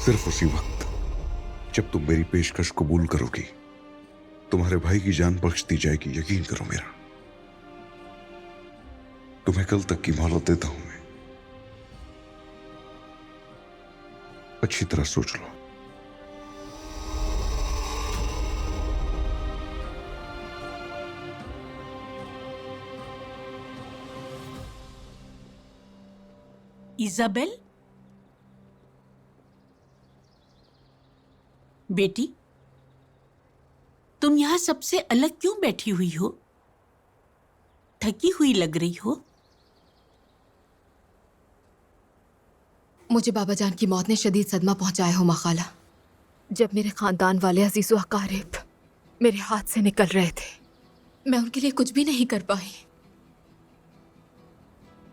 सिर्फ उसी वक्त जब तुम मेरी पेशकश कबूल करोगी, तुम्हारे भाई की जान बख्श दी जाएगी। यकीन करो मेरा। तुम्हें कल तक की मोहलत देता हूं मैं। अच्छी तरह सोच लो। इजाबेल, बेटी, तुम यहां सबसे अलग क्यों बैठी हुई हो? थकी हुई लग रही हो। मुझे बाबा जान की मौत ने शदीद सदमा पहुंचाया हो माँ खाला। जब मेरे खानदान वाले अजीज व अकारिब मेरे हाथ से निकल रहे थे, मैं उनके लिए कुछ भी नहीं कर पाई।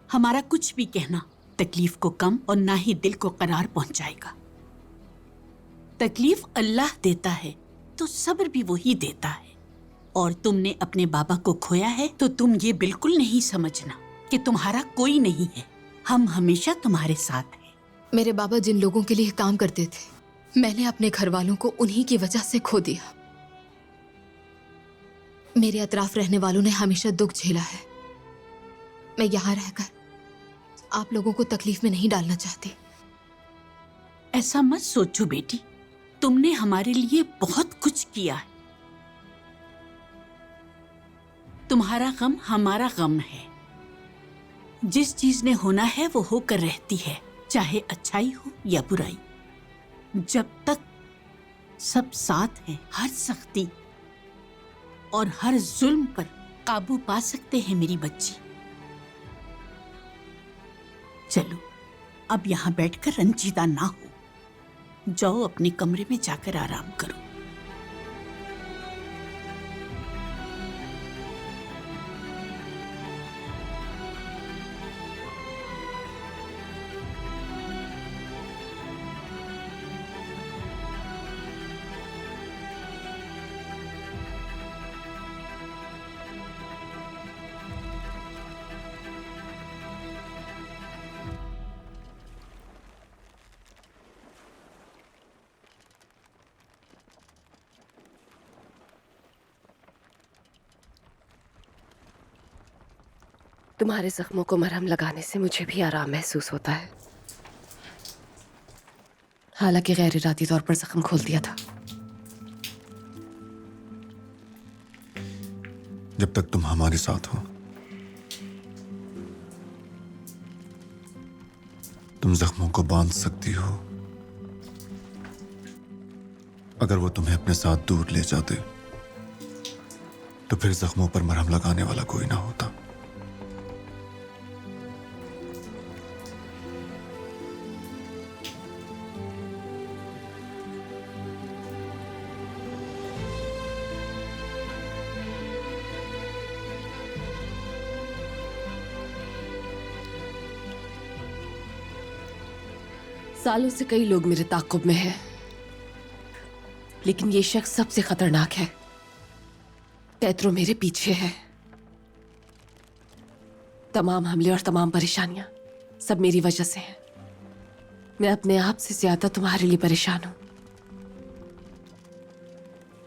हमारा कुछ भी कहना तकलीफ को कम और ना ही दिल को करार पहुंचाएगा। तकलीफ अल्लाह देता है तो सब्र भी वही देता है। और तुमने अपने बाबा को खोया है तो तुम ये बिल्कुल नहीं समझना कि तुम्हारा कोई नहीं है। हम हमेशा तुम्हारे साथ हैं। मेरे बाबा जिन लोगों के लिए काम करते थे, मैंने अपने घर वालों को उन्हीं की वजह से खो दिया। मेरे अतराफ रहने वालों ने हमेशा दुख झेला है। मैं यहाँ रहकर आप लोगों को तकलीफ में नहीं डालना चाहती। ऐसा मत सोचो बेटी, तुमने हमारे लिए बहुत कुछ किया है। तुम्हारा गम हमारा गम है। जिस चीज ने होना है वो होकर रहती है, चाहे अच्छाई हो या बुराई। जब तक सब साथ हैं, हर सख्ती और हर जुल्म पर काबू पा सकते हैं मेरी बच्ची। चलो अब यहाँ बैठकर रंजीदा ना हो। जाओ अपने कमरे में जाकर आराम करो। तुम्हारे जख्मों को मरहम लगाने से मुझे भी आराम महसूस होता है। हालांकि गैर इरादी तौर पर जख्म खोल दिया था। जब तक तुम हमारे साथ हो, तुम जख्मों को बांध सकती हो। अगर वो तुम्हें अपने साथ दूर ले जाते तो फिर जख्मों पर मरहम लगाने वाला कोई ना होता। सालों से कई लोग मेरे ताक़ुब में हैं, लेकिन ये शख्स सबसे खतरनाक है। कैतरो मेरे पीछे है। तमाम हमले और तमाम परेशानियां सब मेरी वजह से हैं। मैं अपने आप से ज्यादा तुम्हारे लिए परेशान हूं।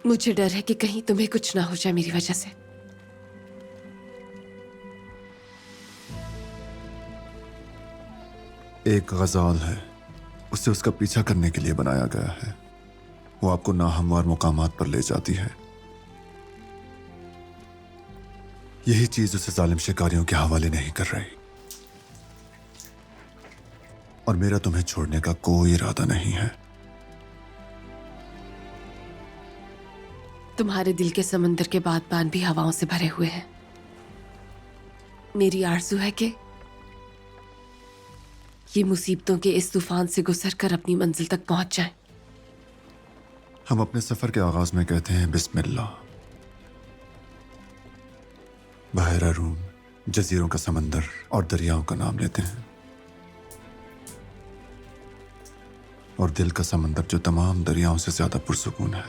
मुझे डर है कि कहीं तुम्हें कुछ ना हो जाए मेरी वजह से। एक गजाल है, उसे उसका पीछा करने के लिए बनाया गया है। वो आपको नाहमवार मुकामात पर ले जाती है। यही चीज उसे जालिम शिकारियों के हवाले नहीं कर रही। और मेरा तुम्हें छोड़ने का कोई इरादा नहीं है। तुम्हारे दिल के समंदर के बादबान भी हवाओं से भरे हुए हैं। मेरी आरज़ू है कि ये मुसीबतों के इस तूफान से गुजरकर अपनी मंजिल तक पहुंच जाएं। हम अपने सफर के आगाज में कहते हैं बिस्मिल्लाह। बहरा रूम, जजीरों का समंदर और दरियाओं का नाम लेते हैं। और दिल का समंदर जो तमाम दरियाओं से ज्यादा पुरसुकून है,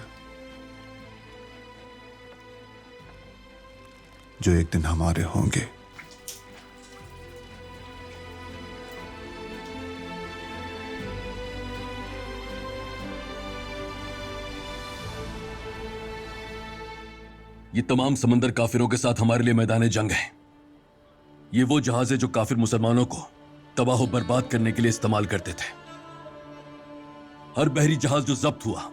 जो एक दिन हमारे होंगे। ये तमाम समंदर काफिरों के साथ हमारे लिए मैदान जंग है। ये वो जहाज है जो काफिर मुसलमानों को तबाह और बर्बाद करने के लिए इस्तेमाल करते थे। हर बहरी जहाज जो जब्त हुआ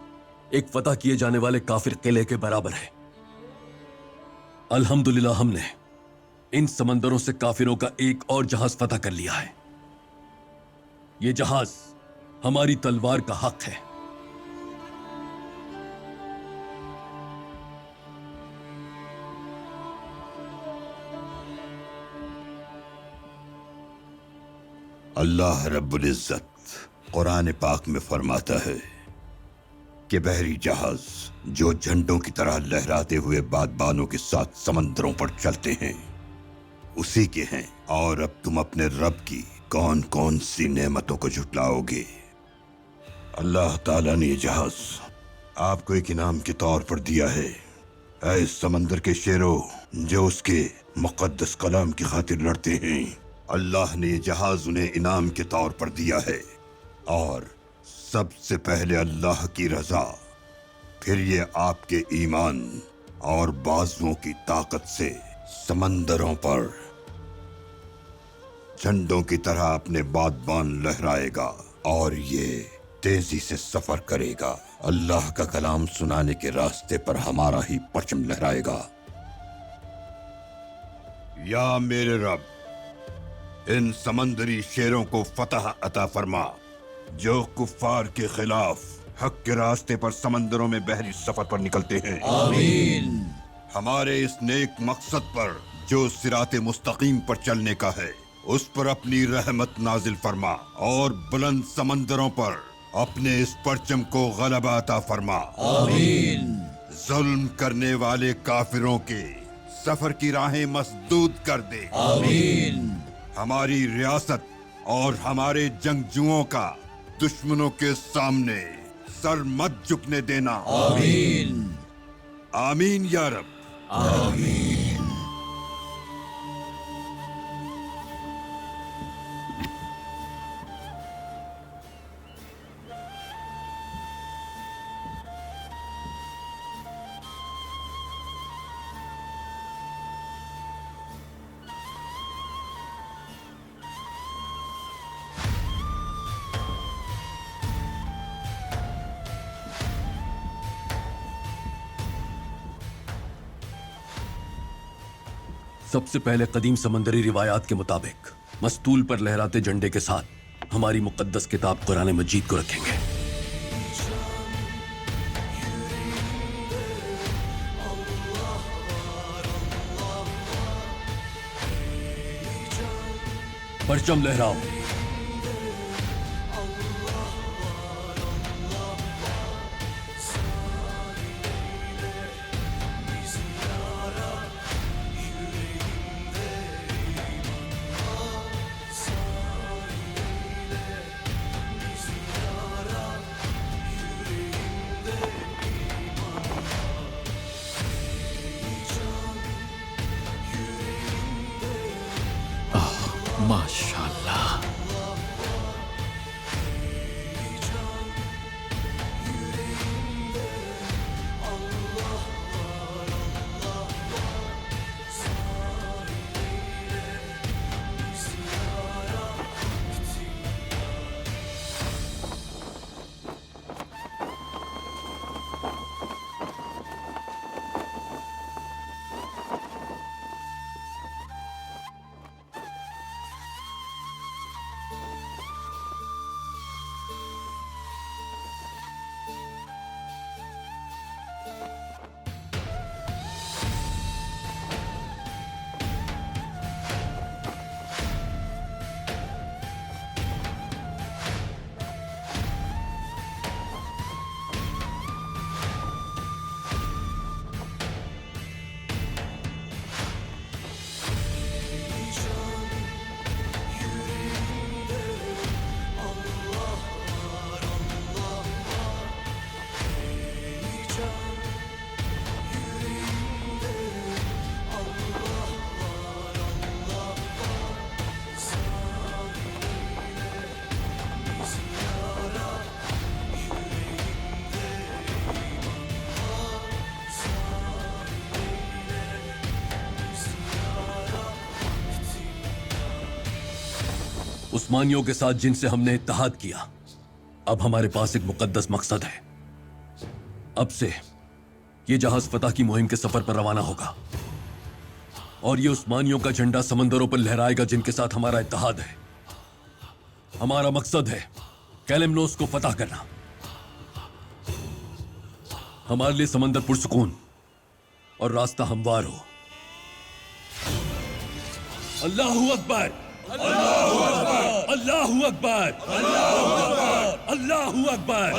एक फतह किए जाने वाले काफिर किले के बराबर है। अल्हम्दुलिल्लाह हमने इन समंदरों से काफिरों का एक और जहाज फतह कर लिया है। ये जहाज हमारी तलवार का हक है। अल्लाह रब्बुल इज्जत कुरान पाक में फरमाता है कि बहरी जहाज जो झंडों की तरह लहराते हुए बादबानों के साथ समंदरों पर चलते हैं उसी के हैं। और अब तुम अपने रब की कौन कौन सी नेमतों को झुटलाओगे। अल्लाह ताला ने ये जहाज आपको एक इनाम के तौर पर दिया है। ऐ समंदर के शेरों जो उसके मुकद्दस कलाम की खातिर लड़ते हैं, अल्लाह ने ये जहाज उन्हें इनाम के तौर पर दिया है। और सबसे पहले अल्लाह की रजा, फिर ये आपके ईमान और बाजुओं की ताकत से समंदरों पर झंडों की तरह अपने बादबान लहराएगा और ये तेजी से सफर करेगा। अल्लाह का कलाम सुनाने के रास्ते पर हमारा ही परचम लहराएगा। या मेरे रब, इन समंदरी शेरों को फतह अता फरमा जो कुफ्फार के खिलाफ हक के रास्ते पर समंदरों में बहरी सफर पर निकलते हैं। आमीन। हमारे इस नेक मकसद पर जो सिराते मुस्तकीम पर चलने का है उस पर अपनी रहमत नाजिल फरमा और बुलंद समंदरों पर अपने इस परचम को गलबा अता फरमा। आमीन। जुल्म करने वाले काफिरों के सफर की राहें मसदूद कर दे। आमीन। हमारी रियासत और हमारे जंगजुओं का दुश्मनों के सामने सर मत झुकने देना। आमीन। आमीन या रब। आमीन। सबसे पहले कदीम समंदरी रिवायात के मुताबिक मस्तूल पर लहराते झंडे के साथ हमारी मुकद्दस किताब कुरान मजीद को रखेंगे। परचम लहराओ। माशाल्लाह। उस्मानियों के साथ जिनसे हमने इत्तेहाद किया, अब हमारे पास एक मुकद्दस मकसद है। अब से ये जहाज फतह की मुहिम के सफर पर रवाना होगा और ये उस्मानियों का झंडा समंदरों पर लहराएगा जिनके साथ हमारा इत्तेहाद है। हमारा मकसद है कैलिमनोस को फतह करना। हमारे लिए समंदर पुरसुकून और रास्ता हमवार हो। अल्लाहू अकबर, अल्लाहू अकबर, अल्लाहू अकबर, अल्लाहू अकबर,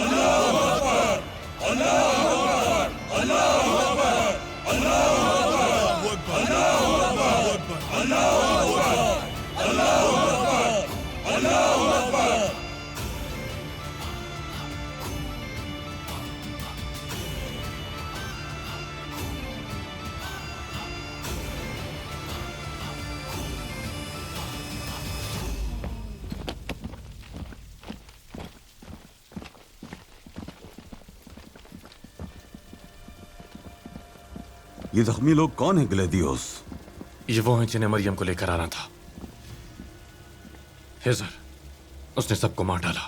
ये जख्मी लोग कौन है ग्लेडियोस? ये वो हैं जिन्हें मरियम को लेकर आना था। हिजर, उसने सबको मार डाला।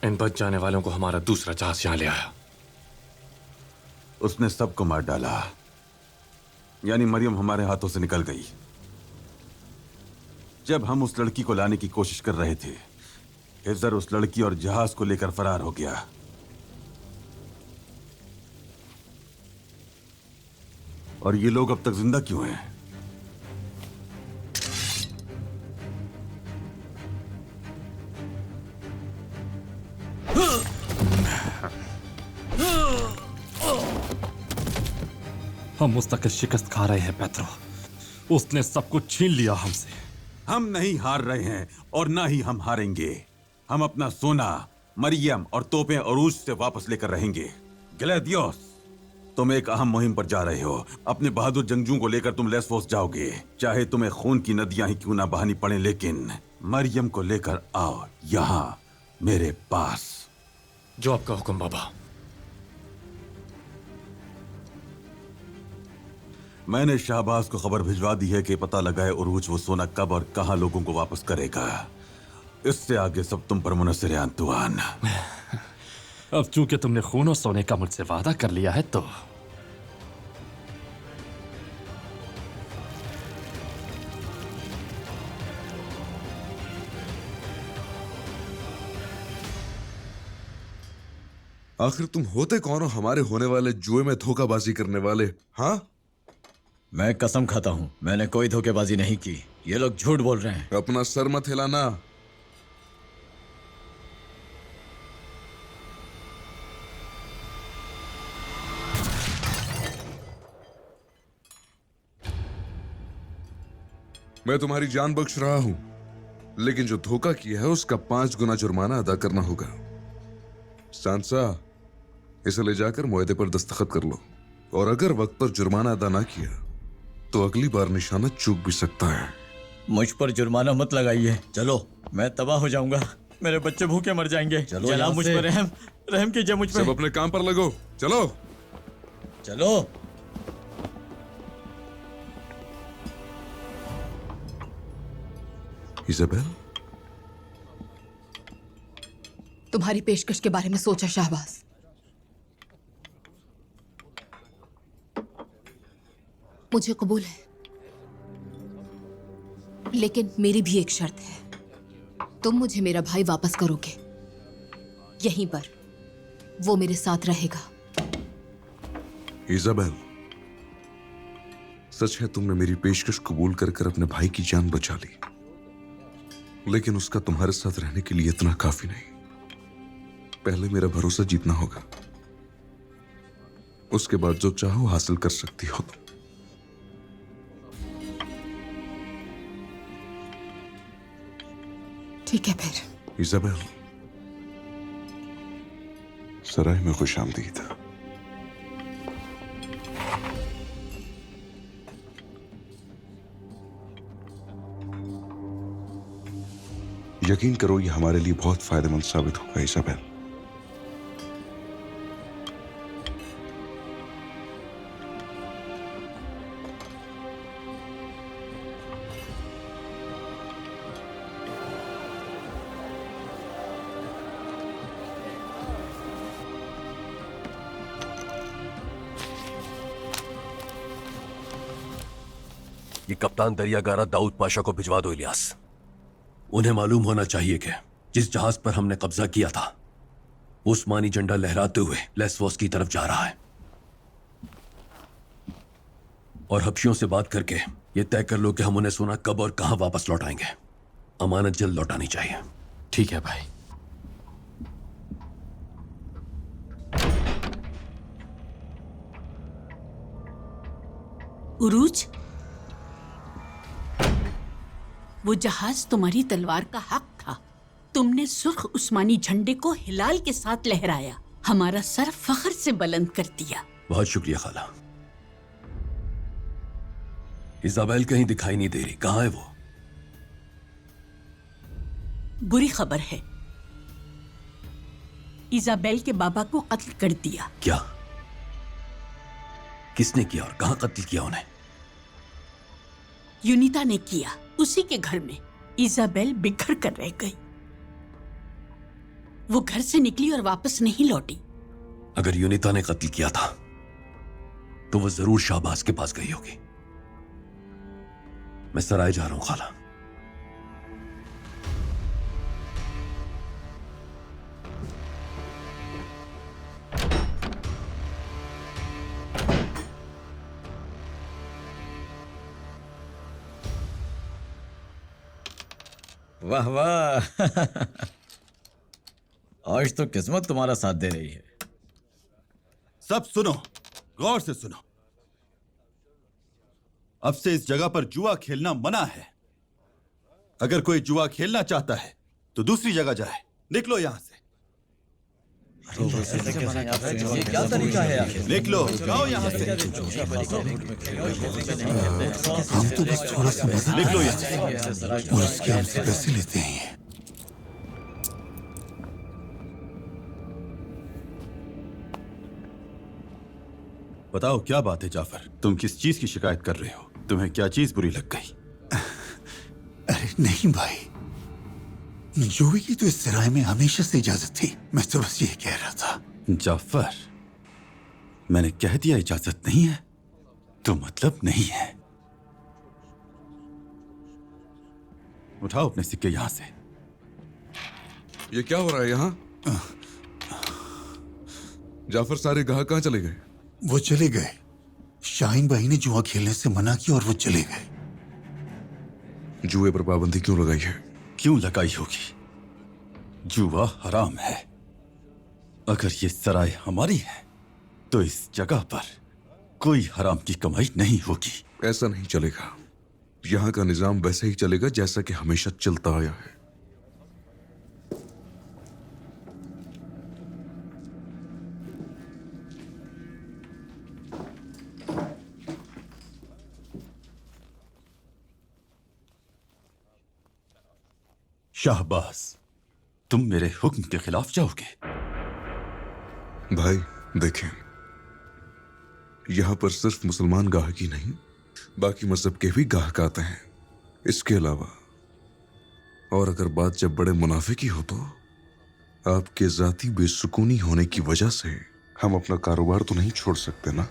इन बच जाने वालों को हमारा दूसरा जहाज यहां ले आया। उसने सबको मार डाला, यानी मरियम हमारे हाथों से निकल गई। जब हम उस लड़की को लाने की कोशिश कर रहे थे, हिजर उस लड़की और जहाज को लेकर फरार हो गया। और ये लोग अब तक जिंदा क्यों हैं? हम मुस्तकिल शिकस्त खा रहे हैं पेट्रो। उसने सब कुछ छीन लिया हमसे। हम नहीं हार रहे हैं और ना ही हम हारेंगे। हम अपना सोना, मरियम और तोपें अरूज से वापस लेकर रहेंगे। ग्लेडियोस, तुम एक अहम मुहिम पर जा रहे हो। अपने बहादुर जंगजुओं को लेकर तुम लेस्बोस जाओगे, चाहे तुम्हें खून की नदियां ही क्यों ना बहानी पड़े, लेकिन मरियम को लेकर आओ यहां मेरे पास। जो आपका हुक्म बाबा। मैंने शाहबाज को खबर भिजवा दी है कि पता लगाए उरूज वो सोना कब और कहां लोगों को वापस करेगा। इससे आगे सब तुम पर मुनसर है अंतुआन। अब चूंकि तुमने खून और सोने का मुझसे वादा कर लिया है तो आखिर तुम होते कौन हो हमारे होने वाले जुए में धोखाबाजी करने वाले? हाँ, मैं कसम खाता हूं, मैंने कोई धोखेबाजी नहीं की। ये लोग झूठ बोल रहे हैं। अपना सर मत हिलाना। मैं तुम्हारी जान बख्श रहा हूं, लेकिन जो धोखा किया है उसका 5 गुना जुर्माना अदा करना होगा। सांसा, इसे ले जाकर मुआहदे पर दस्तखत कर लो, और अगर वक्त पर जुर्माना अदा ना किया तो अगली बार निशाना चूक भी सकता है। मुझ पर जुर्माना मत लगाइए। चलो, मैं तबाह हो जाऊंगा। मेरे बच्चे भूखे मर जाएंगे। चलो, जनाब मुझ पर रहम कीजिए मुझ सब पर। अपने काम पर लगो। चलो चलो। इज़ाबेल, तुम्हारी पेशकश के बारे में सोचा शाहबाज। मुझे कबूल है, लेकिन मेरी भी एक शर्त है। तुम मुझे मेरा भाई वापस करोगे, यहीं पर वो मेरे साथ रहेगा। इज़ाबेल, सच है तुमने मेरी पेशकश कबूल कर अपने भाई की जान बचा ली, लेकिन उसका तुम्हारे साथ रहने के लिए इतना काफी नहीं। पहले मेरा भरोसा जीतना होगा, उसके बाद जो चाहो हासिल कर सकती हो तुम। ठीक है फिर। इज़ाबेल, सराय में खुशामदीद। यकीन करो, ये हमारे लिए बहुत फायदेमंद साबित होगा इज़ाबेल। ये कप्तान दरियागारा दाऊद पाशा को भिजवा दो इलियास। उन्हें मालूम होना चाहिए कि जिस जहाज पर हमने कब्जा किया था वो उस्मानी झंडा लहराते हुए लेस्वोस की तरफ जा रहा है। और हबशियों से बात करके ये तय कर लो कि हम उन्हें सोना कब और कहां वापस लौटाएंगे। अमानत जल्द लौटानी चाहिए। ठीक है भाई। उरूज, वो जहाज तुम्हारी तलवार का हक था। तुमने सुर्ख उस्मानी झंडे को हिलाल के साथ लहराया, हमारा सर फख्र से बुलंद कर दिया। बहुत शुक्रिया खाला। इजाबेल कहीं दिखाई नहीं दे रही, कहां है वो? बुरी खबर है, इजाबेल के बाबा को कत्ल कर दिया। क्या? किसने किया और कहां कत्ल किया उन्हें? यूनिता ने किया, उसी के घर में। इजाबेल बिखर कर रह गई। वो घर से निकली और वापस नहीं लौटी। अगर यूनिता ने कत्ल किया था तो वो जरूर शाहबाज के पास गई होगी। मैं सराय जा रहा हूं खाला। वाह वाह आज तो किस्मत तुम्हारा साथ दे रही है। सब सुनो, गौर से सुनो। अब से इस जगह पर जुआ खेलना मना है। अगर कोई जुआ खेलना चाहता है तो दूसरी जगह जाए। निकलो यहां से। क्या तरीका है यार? निकलो, जाओ यहां से। हम तो बस थोड़ा सा मजा निकलो यहां से। और इसके हमसे पैसे लेते हैं ये। बताओ क्या बात है जाफर, तुम किस चीज की शिकायत कर रहे हो? तुम्हें क्या चीज बुरी लग गई? अरे नहीं भाई, जोवी की तो इस सराय में हमेशा से इजाजत थी। मैं तो बस ये कह रहा था। जाफर, मैंने कह दिया इजाजत नहीं है तो मतलब नहीं है। उठाओ अपने सिक्के यहां से। ये क्या हो रहा है यहाँ? जाफर, सारे गाहक कहाँ चले गए? वो चले गए। शाहीन भाई ने जुआ खेलने से मना किया और वो चले गए। जुए पर पाबंदी क्यों लगाई है? क्यों लगाई होगी? जुआ हराम है। अगर ये सराय हमारी है तो इस जगह पर कोई हराम की कमाई नहीं होगी। ऐसा नहीं चलेगा। यहाँ का निजाम वैसे ही चलेगा जैसा कि हमेशा चलता आया है। शाहबाज, तुम मेरे हुक्म के खिलाफ जाओगे? भाई देखें, यहां पर सिर्फ मुसलमान गाहक ही नहीं, बाकी मजहब के भी गाहक आते हैं। इसके अलावा और अगर बात जब बड़े मुनाफे की हो तो आपके जाती बेसुकूनी होने की वजह से हम अपना कारोबार तो नहीं छोड़ सकते ना।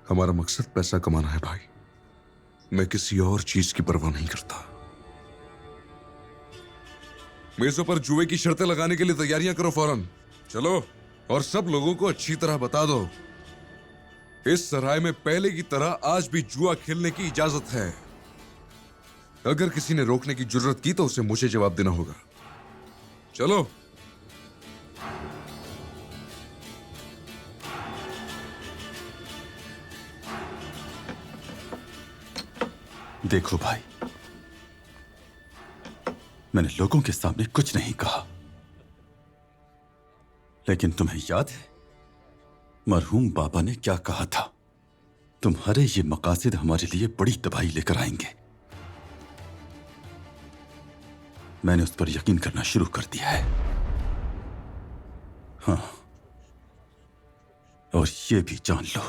हमारा मकसद पैसा कमाना है भाई। मैं किसी और चीज की परवाह नहीं करता। मेजों पर जुए की शर्तें लगाने के लिए तैयारियां करो फौरन। चलो, और सब लोगों को अच्छी तरह बता दो, इस सराय में पहले की तरह आज भी जुआ खेलने की इजाजत है। अगर किसी ने रोकने की जरूरत की तो उसे मुझे जवाब देना होगा। चलो। देखो भाई, मैंने लोगों के सामने कुछ नहीं कहा, लेकिन तुम्हें याद है मरहूम बाबा ने क्या कहा था? तुम्हारे ये मकासद हमारे लिए बड़ी तबाही लेकर आएंगे। मैंने उस पर यकीन करना शुरू कर दिया है। हाँ, और ये भी जान लो,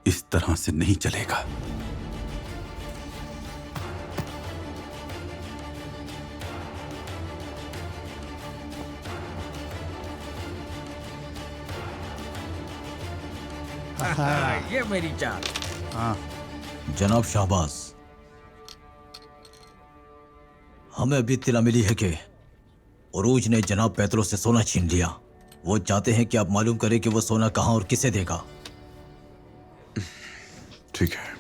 इस तरह से नहीं चलेगा। ये मेरी चाल। जनाब शाहबाज, हमें अभी इत्तला मिली है कि उरूज ने जनाब पेत्रो से सोना छीन लिया। वो चाहते हैं कि आप मालूम करें कि वो सोना कहां और किसे देगा। ठीक है।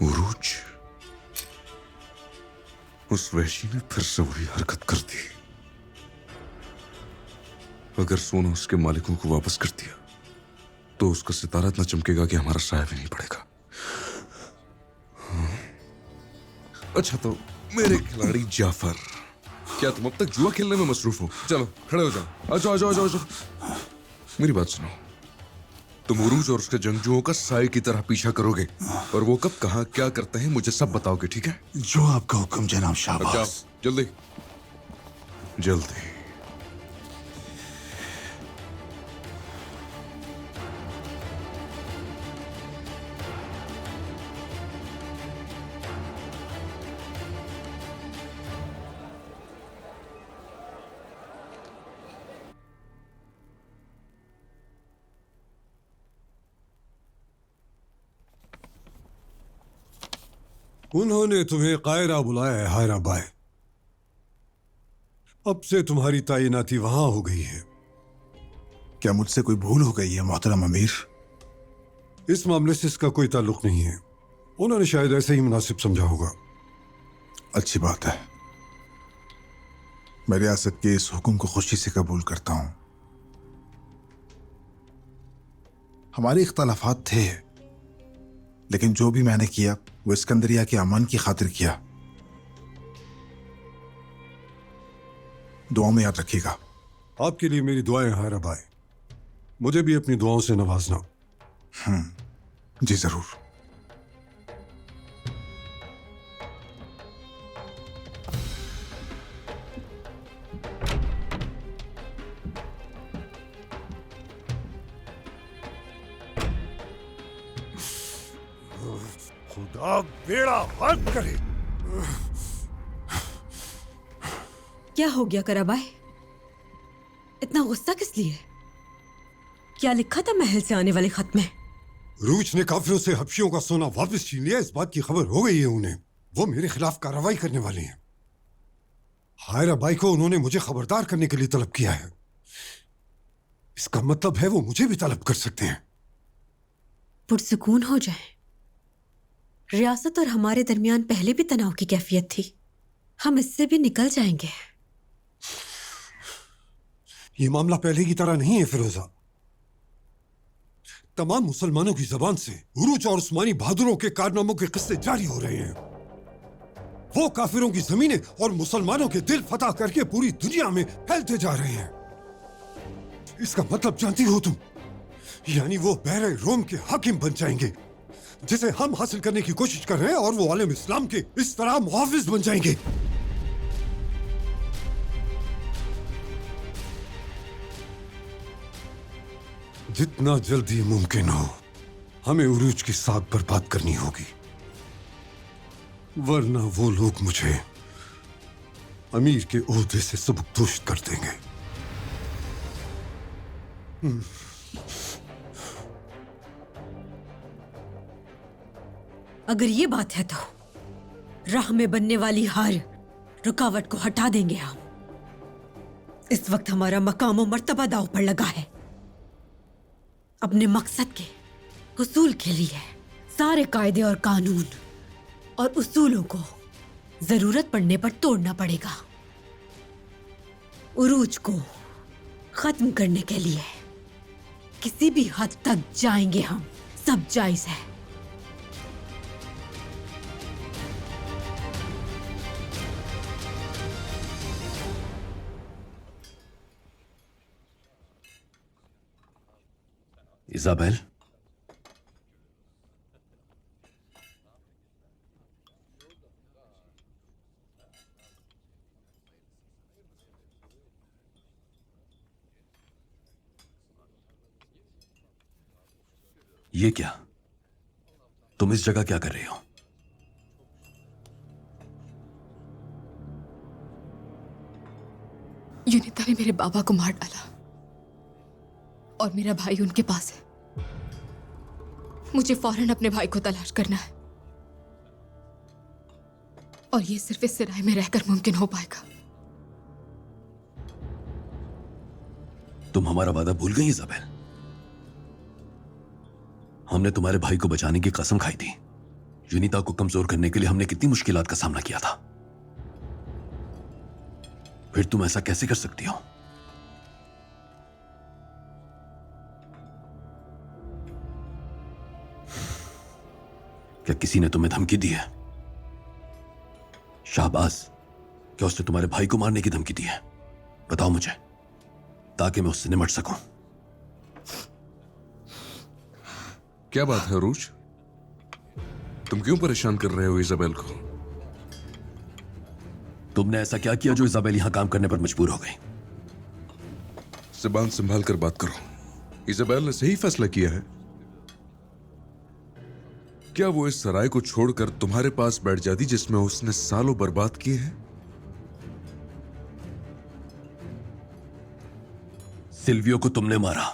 उरूज, उस वहशी ने फिर से वही हरकत कर दी। अगर सोना उसके मालिकों को वापस कर दिया तो उसका सितारा इतना चमकेगा कि हमारा साया भी नहीं पड़ेगा। अच्छा, तो मेरे खिलाड़ी जाफर, क्या तुम अब तक जुआ खेलने में मसरूफ हो? चलो खड़े हो जाओ, आ जाओ, आ जाओ। मेरी बात सुनो, तुम उरूज और उसके जंगजुओं का साए की तरह पीछा करोगे और वो कब कहां क्या करते हैं मुझे सब बताओगे, ठीक है? जो आपका हुक्म जनाब अब जाओ, शाहबाज। जल्दी जल्दी। उन्होंने तुम्हें कायरा बुलाया है हायरा बाई। अब से तुम्हारी तैनाती वहां हो गई है। क्या मुझसे कोई भूल हो गई है मोहतरम अमीर? इस मामले से इसका कोई ताल्लुक नहीं है। उन्होंने शायद ऐसे ही मुनासिब समझा होगा। अच्छी बात है। मैं रियासत के इस हुक्म को खुशी से कबूल करता हूं। हमारे इख्तलाफात थे, लेकिन जो भी मैंने किया वो इस्कंदरिया के अमन की खातिर किया। दुआ में याद रखिएगा। आपके लिए मेरी दुआएं हायरा बाई। मुझे भी अपनी दुआओं से नवाजना। जी जरूर। खुदा बेड़ा गर्क करे। क्या हो गया कराबाई? इतना गुस्सा किस लिए? क्या लिखा था महल से आने वाले खत में? रूच ने काफिरों से हबशियों का सोना वापस छीन लिया। इस बात की खबर हो गई है उन्हें। वो मेरे खिलाफ कार्रवाई करने वाले हैं। हायरा बाई को उन्होंने मुझे खबरदार करने के लिए तलब किया है। इसका मतलब है वो मुझे भी तलब कर सकते हैं। पुरसुकून हो जाए। रियासत और हमारे दरमियान पहले भी तनाव की कैफियत थी। हम इससे भी निकल जाएंगे। ये मामला पहले की तरह नहीं है फिरोजा। तमाम मुसलमानों की जबान से उरूज और उस्मानी बहादुरों के कारनामों के किस्से जारी हो रहे हैं। वो काफिरों की जमीनें और मुसलमानों के दिल फतह करके पूरी दुनिया में फैलते जा रहे हैं। इसका मतलब जानती हो तुम? यानी वो बहरे रोम के हाकिम बन जाएंगे, जिसे हम हासिल करने की कोशिश कर रहे हैं, और वो आलम इस्लाम के इस तरह मुहाफिज बन जाएंगे। जितना जल्दी मुमकिन हो हमें उरूज की साख बर्बाद करनी होगी, वरना वो लोग मुझे अमीर के ओहदे से सबकदोश कर देंगे। अगर ये बात है तो राह में बनने वाली हर रुकावट को हटा देंगे हम। इस वक्त हमारा मकाम और मर्तबा दांव पर लगा है। अपने मकसद के हुसूल के लिए सारे कायदे और कानून और उसूलों को जरूरत पड़ने पर तोड़ना पड़ेगा। उरूज को खत्म करने के लिए किसी भी हद तक जाएंगे हम। सब जायज है। इजाबेल, ये क्या? तुम इस जगह क्या कर रही हो? यूनिता ने मेरे बाबा को मार डाला। और मेरा भाई उनके पास है। मुझे फौरन अपने भाई को तलाश करना है और ये सिर्फ इस सराय में रहकर मुमकिन हो पाएगा। तुम हमारा वादा भूल गई इजाबेल? हमने तुम्हारे भाई को बचाने की कसम खाई थी। यूनिता को कमजोर करने के लिए हमने कितनी मुश्किलात का सामना किया था। फिर तुम ऐसा कैसे कर सकती हो? क्या किसी ने तुम्हें धमकी दी है? शाहबाज, क्या उसने तुम्हारे भाई को मारने की धमकी दी है? बताओ मुझे, ताकि मैं उससे निपट सकूं। क्या बात है अरूज? तुम क्यों परेशान कर रहे हो इजाबेल को? तुमने ऐसा क्या किया जो इजाबेल यहां काम करने पर मजबूर हो गई? जुबान संभाल कर बात करो। इजाबेल ने सही फैसला किया है। क्या वो इस सराय को छोड़कर तुम्हारे पास बैठ जाती जिसमें उसने सालों बर्बाद किए हैं? सिल्वियो को तुमने मारा,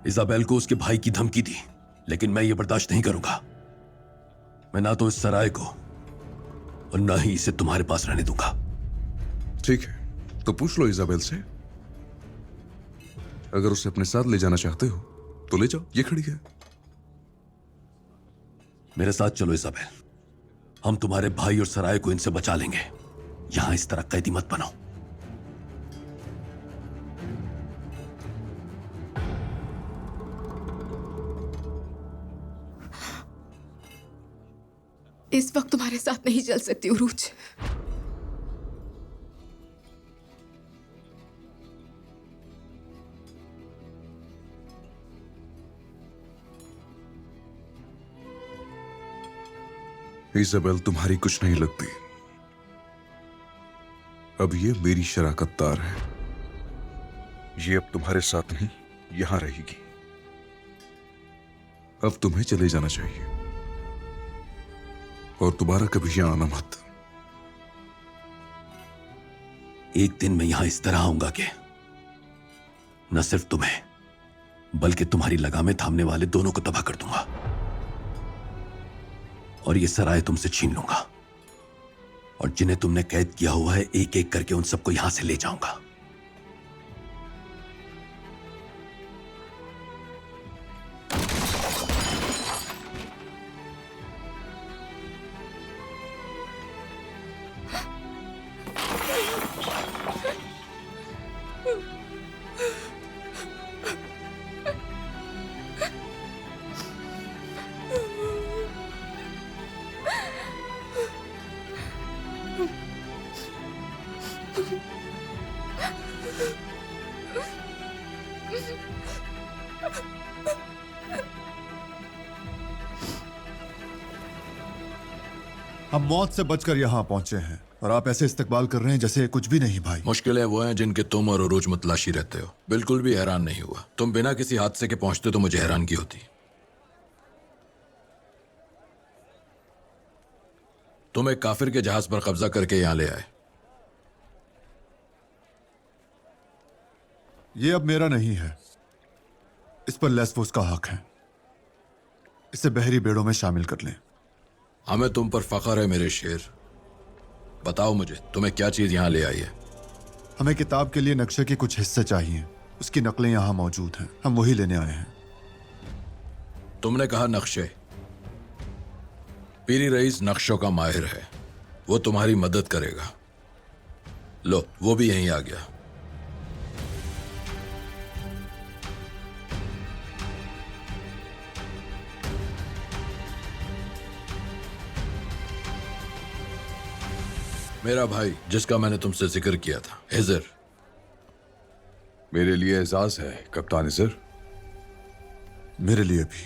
इजाबेल को उसके भाई की धमकी दी, लेकिन मैं ये बर्दाश्त नहीं करूंगा। मैं ना तो इस सराय को और ना ही इसे तुम्हारे पास रहने दूंगा। ठीक है, तो पूछ लो इजाबेल से। अगर उसे अपने साथ ले जाना चाहते हो तो ले जाओ, ये खड़ी है। मेरे साथ चलो इजाबेल, हम तुम्हारे भाई और सराय को इनसे बचा लेंगे। यहां इस तरह कैदी मत बनो। इस वक्त तुम्हारे साथ नहीं चल सकती उरूज। इजाबेल तुम्हारी कुछ नहीं लगती। अब ये मेरी शराकत तार है। ये अब तुम्हारे साथ नहीं, यहां रहेगी। अब तुम्हें चले जाना चाहिए और दोबारा कभी यहां आना मत। एक दिन मैं यहां इस तरह आऊंगा कि न सिर्फ तुम्हें बल्कि तुम्हारी लगामें थामने वाले दोनों को तबाह कर दूंगा और ये सराय तुमसे छीन लूंगा और जिन्हें तुमने कैद किया हुआ है एक एक करके उन सबको यहां से ले जाऊंगा। हम मौत से बचकर यहाँ पहुंचे हैं और आप ऐसे इस्तकबाल कर रहे हैं जैसे कुछ भी नहीं भाई। मुश्किलें वो हैं जिनके तुम और उरूज मुतलाशी रहते हो। बिल्कुल भी हैरान नहीं हुआ। तुम बिना किसी हादसे के पहुंचते तो मुझे हैरानगी होती। तुम एक काफिर के जहाज पर कब्जा करके यहां ले आए। ये अब मेरा नहीं है, इस पर लेस्बोस का हक है। इसे बहरी बेड़ों में शामिल कर लें। हमें तुम पर फख्र है मेरे शेर। बताओ मुझे तुम्हें क्या चीज यहां ले आई है? हमें किताब के लिए नक्शे के कुछ हिस्से चाहिए, उसकी नकलें यहाँ मौजूद हैं, हम वही लेने आए हैं। तुमने कहा नक्शे। पीरी रईस नक्शों का माहिर है, वो तुम्हारी मदद करेगा। लो, वो भी यहीं आ गया। मेरा भाई जिसका मैंने तुमसे जिक्र किया था, हिजर। मेरे लिए एजाज है कप्तान हिजर। मेरे लिए भी।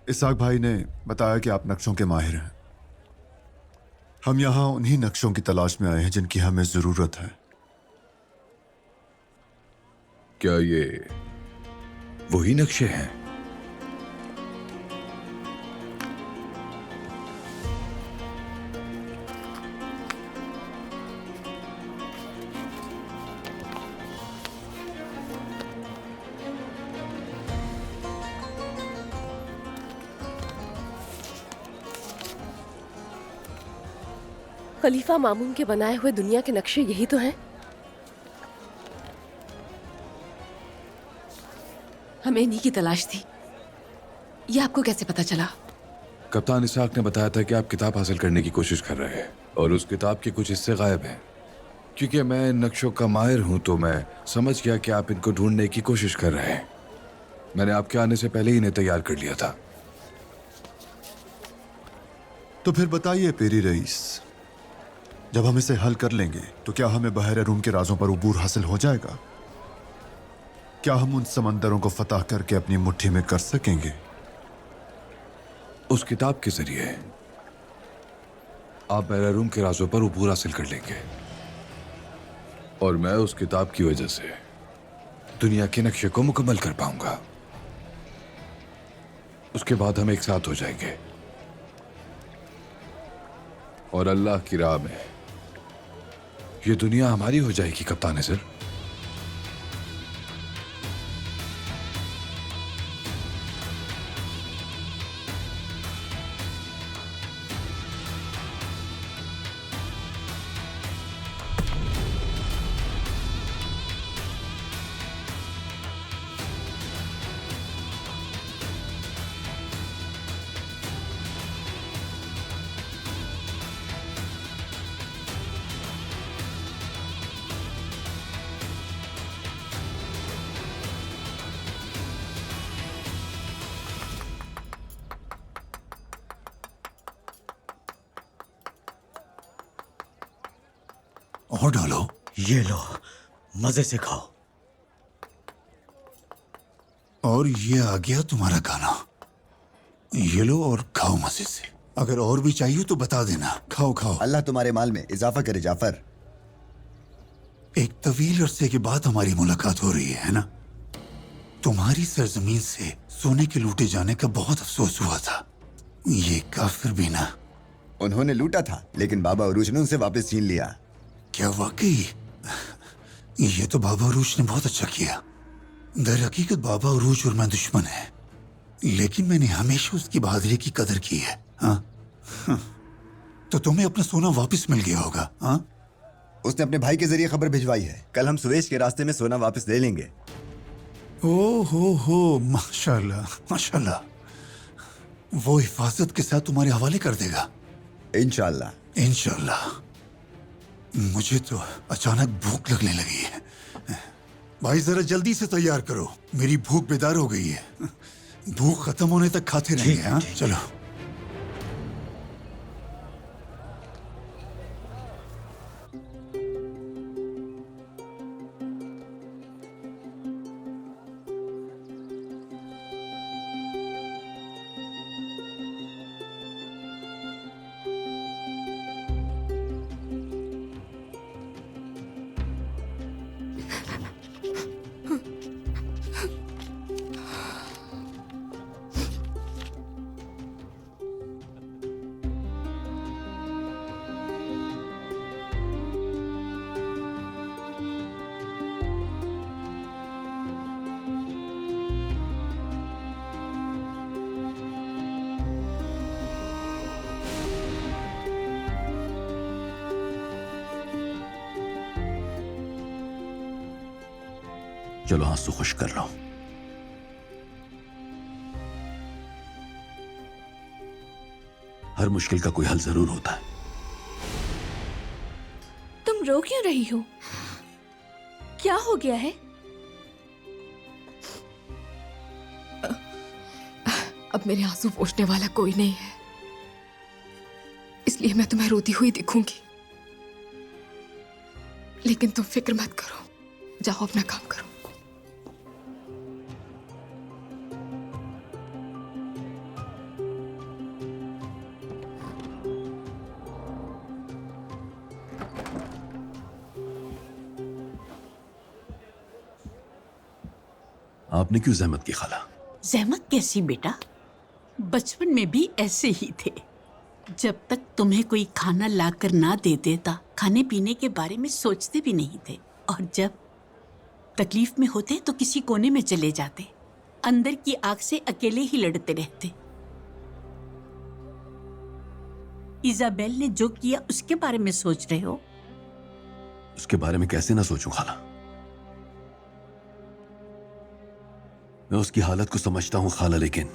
इसाक भाई ने बताया कि आप नक्शों के माहिर हैं। हम यहां उन्हीं नक्शों की तलाश में आए हैं जिनकी हमें जरूरत है। क्या ये वही नक्शे हैं? खलीफा मामून के बनाए हुए दुनिया के नक्शे यही तो हैं। हमें इन्हीं की तलाश थी। ये आपको कैसे पता चला? कप्तान इसाक ने बताया था कि आप किताब हासिल करने की कोशिश कर रहे हैं और उस किताब के कुछ हिस्से गायब हैं। क्योंकि मैं इन नक्शों का माहिर हूं तो मैं समझ गया कि आप इनको ढूंढने की कोशिश कर रहे हैं। मैंने आपके आने से पहले ही इन्हें तैयार कर लिया था। तो फिर बताइए पेरी रईस, जब हम इसे हल कर लेंगे तो क्या हमें बहरे रूम के राजों पर उबूर हासिल हो जाएगा? क्या हम उन समंदरों को फतह करके अपनी मुट्ठी में कर सकेंगे? उस किताब के जरिए आप बहरे रूम के राजों पर उबूर हासिल कर लेंगे और मैं उस किताब की वजह से दुनिया के नक्शे को मुकम्मल कर पाऊंगा। उसके बाद हम एक साथ हो जाएंगे और अल्लाह की राह में ये दुनिया हमारी हो जाएगी कप्तान सर। और डालो। ये लो, मजे से खाओ। और ये आ गया तुम्हारा खाना। ये लो और खाओ मजे से। अगर और भी चाहिए तो बता देना। खाओ खाओ। अल्लाह तुम्हारे माल में इजाफा करे जाफर। एक तवील अरसे के बाद हमारी मुलाकात हो रही है ना? तुम्हारी सरजमीन से सोने के लूटे जाने का बहुत अफसोस हुआ था। ये काफिर भी ना। उन्होंने लूटा था लेकिन बाबा अरूज ने उनसे वापस छीन लिया। क्या वाकई? ये तो बाबा अरूज ने बहुत अच्छा किया। दर हकीकत बाबा अरूज और मैं दुश्मन है, लेकिन मैंने हमेशा उसकी बहादुरी की कदर की है। हाँ? तो तुम्हें अपना सोना वापस मिल गया होगा। हाँ? उसने अपने भाई के जरिए खबर भिजवाई है। कल हम सुवेश के रास्ते में सोना वापस ले लेंगे। ओ हो, माशाल्लाह माशाल्लाह। वो हिफाजत के साथ तुम्हारे हवाले कर देगा इंशाल्लाह। इंशाल्लाह। मुझे तो अचानक भूख लगने लगी है। भाई जरा जल्दी से तैयार करो, मेरी भूख बेदार हो गई है। भूख खत्म होने तक खाते रहेंगे। हाँ चलो। चलो आंसू खुश कर लो। हर मुश्किल का कोई हल जरूर होता है। तुम रो क्यों रही हो? क्या हो गया है? अब मेरे आंसू पोंछने वाला कोई नहीं है, इसलिए मैं तुम्हें रोती हुई दिखूंगी। लेकिन तुम फिक्र मत करो, जाओ अपना काम करो। आपने क्यों जहमत की खाला? जहमत कैसी बेटा, बचपन में भी ऐसे ही थे। जब तक तुम्हें कोई खाना लाकर ना दे देता, खाने पीने के बारे में सोचते भी नहीं थे। और जब तकलीफ में होते तो किसी कोने में चले जाते, अंदर की आग से अकेले ही लड़ते रहते। इजाबेल ने जो किया उसके बारे में सोच रहे हो? उसके बारे में कैसे ना सोचूं खाला। मैं उसकी हालत को समझता हूं खाला, लेकिन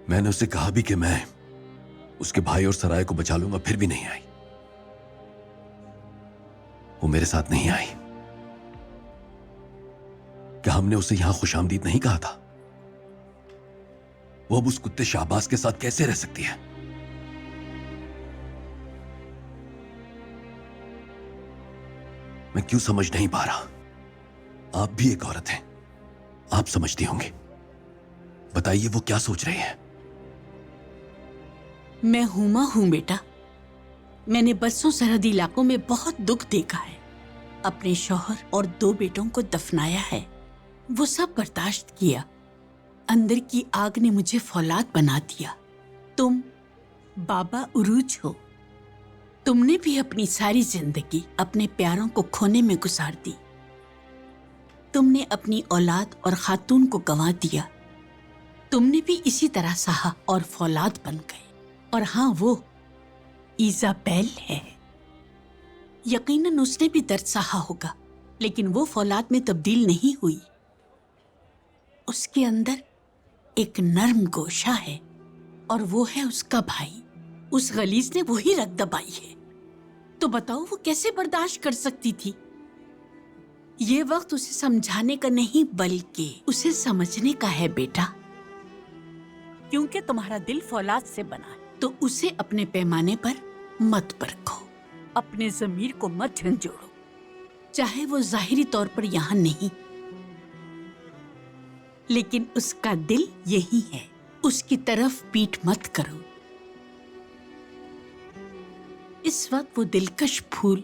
मैंने उसे कहा भी कि मैं उसके भाई और सराय को बचा लूंगा, फिर भी नहीं आई। वो मेरे साथ नहीं आई। क्या हमने उसे यहां खुशामदीद नहीं कहा था? वो अब उस कुत्ते शाहबाज के साथ कैसे रह सकती है? मैं क्यों समझ नहीं पा रहा? आप भी एक औरत हैं, आप समझती होंगी। बताइए वो क्या सोच रही है? मैं हुमा हूं बेटा। मैंने बरसों सरहदी इलाकों में बहुत दुख देखा है। अपने शौहर और 2 बेटों को दफनाया है, वो सब बर्दाश्त किया। अंदर की आग ने मुझे फौलाद बना दिया। तुम बाबा उरूज हो। तुमने भी अपनी सारी जिंदगी अपने प्यारों को खोने में गुजार दी। तुमने अपनी औलाद और खातून को गंवा दिया। तुमने भी इसी तरह सहा और फौलाद बन गए। और हाँ, वो इजाबेल है। यकीनन उसने भी दर्द सहा होगा, लेकिन वो फौलाद में तब्दील नहीं हुई। उसके अंदर एक नर्म गोशा है, और वो है उसका भाई। उस गलीज ने वही रग दबाई है। तो बताओ वो कैसे बर्दाश्त कर सकती थी? ये वक्त उसे समझाने का नहीं, बल्कि उसे समझने का है बेटा। क्योंकि तुम्हारा दिल फौलाद से बना है, तो उसे अपने पैमाने पर मत परखो। अपने ज़मीर को मत झंझोड़ो, चाहे वो जाहिरी तौर पर यहाँ नहीं, लेकिन उसका दिल यही है। उसकी तरफ पीठ मत करो। इस वक्त वो दिलकश फूल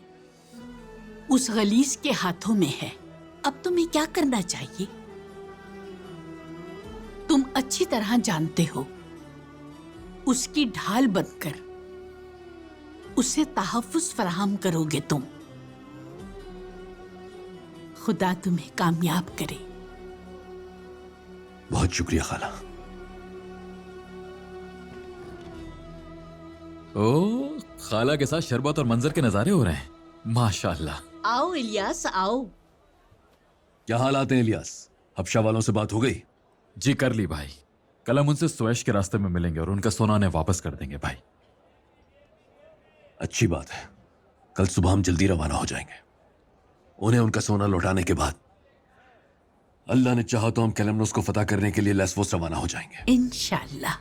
उस गलीज के हाथों में है। अब तुम्हें क्या करना चाहिए? तुम अच्छी तरह जानते हो। उसकी ढाल बनकर उसे तहफ्फुज़ फराहम करोगे तुम। खुदा तुम्हें कामयाब करे। बहुत शुक्रिया खाला। ओ, खाला के साथ शरबत और मंजर के नजारे हो रहे हैं। माशाल्लाह। आओ इलियास, आओ। क्या हालात हैं इलियास? हबशा वालों से बात हो गई? जी कर ली भाई। कल हम उनसे स्वेश के रास्ते में मिलेंगे और उनका सोना उन्हें वापस कर देंगे भाई। अच्छी बात है। कल सुबह हम जल्दी रवाना हो जाएंगे। उन्हें उनका सोना लौटाने के बाद अल्लाह ने चाहा तो हम कैलमनोस को फतह करने के लिए लेस्वोस रवाना हो जाएंगे इंशाल्लाह।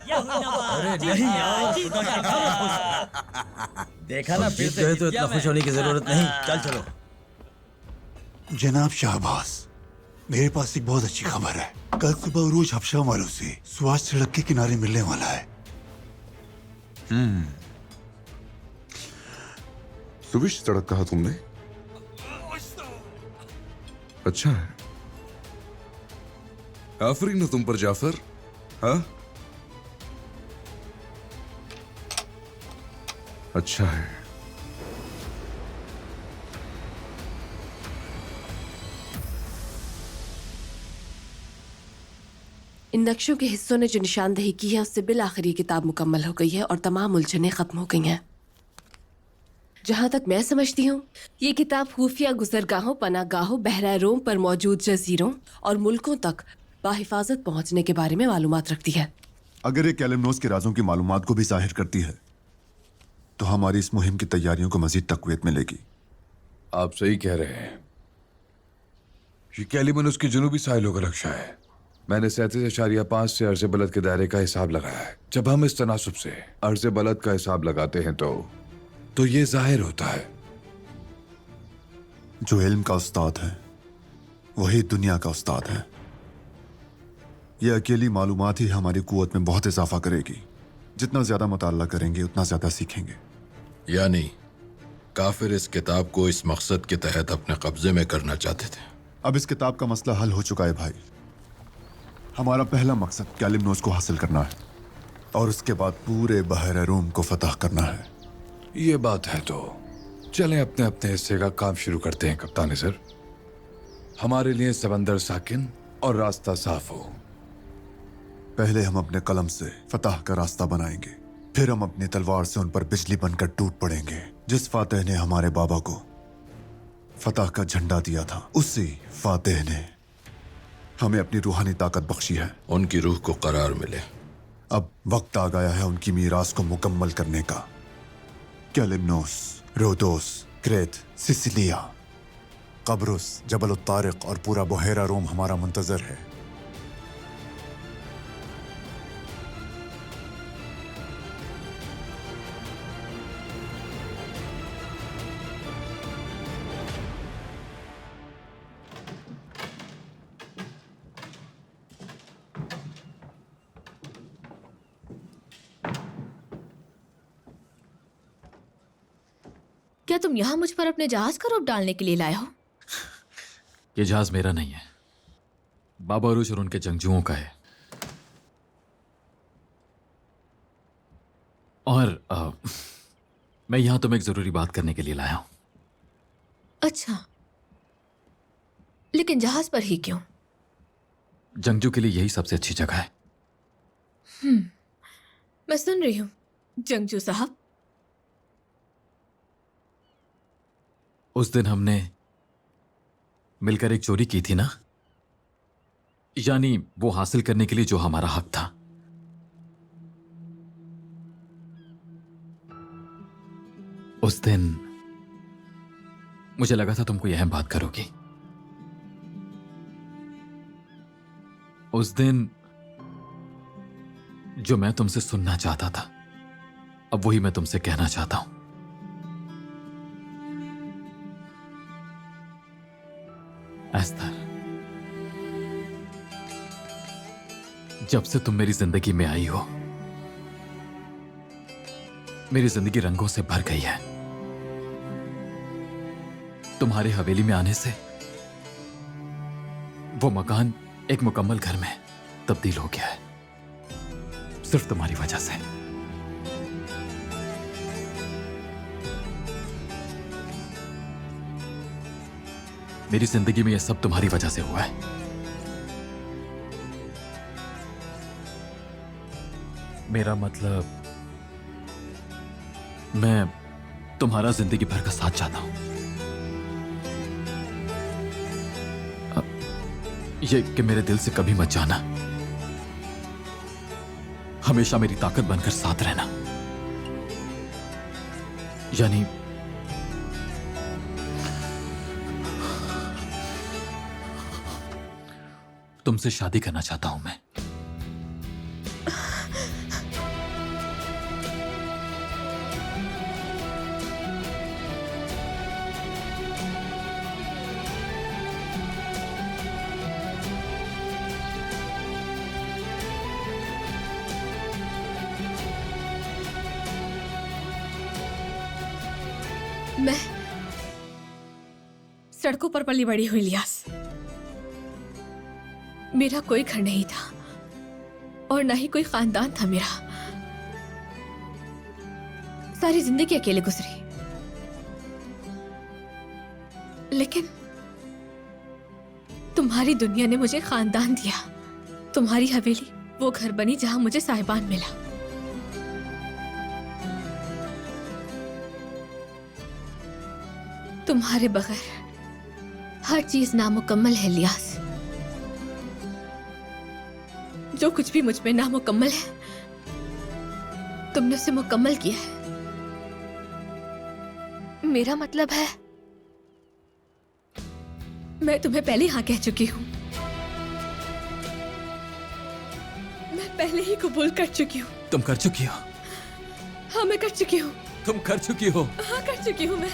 अरे नहीं यार, देखा ना, फिर से तो इतना खुश होने की जरूरत नहीं। चल चलो। जनाब शाहबाज, मेरे पास एक बहुत अच्छी खबर है। कल सुबह उरूज हबशा वालों से सुआज सड़क के किनारे मिलने वाला है। सुविश सड़क कहा तुमने? अच्छा है। आफरीन है तुम पर जाफर। हाँ, अच्छा है। इन नक्शों के हिस्सों ने जो निशानदेही की है उससे बिल आखिर ये किताब मुकम्मल हो गई है और तमाम उलझनें खत्म हो गई हैं। जहां तक मैं समझती हूँ, ये किताब खुफिया गुजरगाहों, पनागाहों, बहरा रोम पर मौजूद जजीरों और मुल्कों तक बाहिफाजत पहुंचने के बारे में मालूमात रखती है। अगर ये कैलिमनोस के राजों की मालूमात को भी जाहिर करती है तो हमारी इस मुहिम की तैयारियों को मजीद तकवीत मिलेगी। आप सही कह रहे हैं। ये कैलिमनोस की जुनूबी साहिलों का रक्षा है। मैंने 37.5 से अर्ज़ बलद के दायरे का हिसाब लगाया है। जब हम इस तनासुब से अर्ज़ बलद का हिसाब लगाते हैं तो ये जाहिर होता है जो इल्म का उस्ताद है वही दुनिया का उस्ताद है। यह अकेली मालूमात ही हमारी कुव्वत में बहुत इजाफा करेगी। जितना ज्यादा मुताल्ला करेंगे उतना ज्यादा सीखेंगे। यानी काफिर इस किताब को इस मकसद के तहत अपने कब्जे में करना चाहते थे। अब इस किताब का मसला हल हो चुका है भाई। हमारा पहला मकसद कैलिमनोस को हासिल करना है और उसके बाद पूरे बहर रूम को फतह करना है। ये बात है तो चलें अपने अपने हिस्से का काम शुरू करते हैं कप्तान सर। हमारे लिए समंदर साकिन और रास्ता साफ हो। पहले हम अपने कलम से फतह का रास्ता बनाएंगे, फिर हम अपनी तलवार से उन पर बिजली बनकर टूट पड़ेंगे। जिस फातेह ने हमारे बाबा को फतह का झंडा दिया था, उसी फातेह ने हमें अपनी रूहानी ताकत बख्शी है। उनकी रूह को करार मिले। अब वक्त आ गया है उनकी मीरास को मुकम्मल करने का। कैलिमनोस, रोदोस, क्रेत, सिसिलिया, कब्रुस, जबल तारिक और पूरा बुहेरा रोम हमारा मुंतजर है। क्या तुम यहाँ मुझ पर अपने जहाज का रूप डालने के लिए लाए हो? ये जहाज मेरा नहीं है, बाबा अरूज और उनके जंगजुओं का है। और मैं यहां तुम्हें एक जरूरी बात करने के लिए लाया हूं। अच्छा, लेकिन जहाज पर ही क्यों? जंगजू के लिए यही सबसे अच्छी जगह है। मैं सुन रही हूँ जंगजू साहब। उस दिन हमने मिलकर एक चोरी की थी ना, यानी वो हासिल करने के लिए जो हमारा हक था। उस दिन मुझे लगा था तुम कोई अहम बात करोगी। उस दिन जो मैं तुमसे सुनना चाहता था, अब वही मैं तुमसे कहना चाहता हूं। एस्तर, जब से तुम मेरी जिंदगी में आई हो, मेरी जिंदगी रंगों से भर गई है। तुम्हारे हवेली में आने से वो मकान एक मुकम्मल घर में तब्दील हो गया है, सिर्फ तुम्हारी वजह से। मेरी जिंदगी में यह सब तुम्हारी वजह से हुआ है। मेरा मतलब, मैं तुम्हारा जिंदगी भर का साथ चाहता हूं। ये कि मेरे दिल से कभी मत जाना, हमेशा मेरी ताकत बनकर साथ रहना। यानी तुमसे शादी करना चाहता हूं मैं। मैं सड़कों पर पली बड़ी हुई लियास। मेरा कोई घर नहीं था और ना ही कोई खानदान था मेरा। सारी जिंदगी अकेले गुजरी, लेकिन तुम्हारी दुनिया ने मुझे खानदान दिया। तुम्हारी हवेली वो घर बनी जहां मुझे साहिबान मिला। तुम्हारे बगैर हर चीज नामुकम्मल है लियास। जो कुछ भी मुझ में नामुकम्मल है, तुमने उसे मुकम्मल किया है। मेरा मतलब है, मैं तुम्हें पहले हाँ कह चुकी हूं। मैं पहले ही कबूल कर चुकी हूँ। तुम कर चुकी हो? हाँ, मैं कर चुकी हूँ। तुम कर चुकी हो? हाँ, कर चुकी हूँ मैं।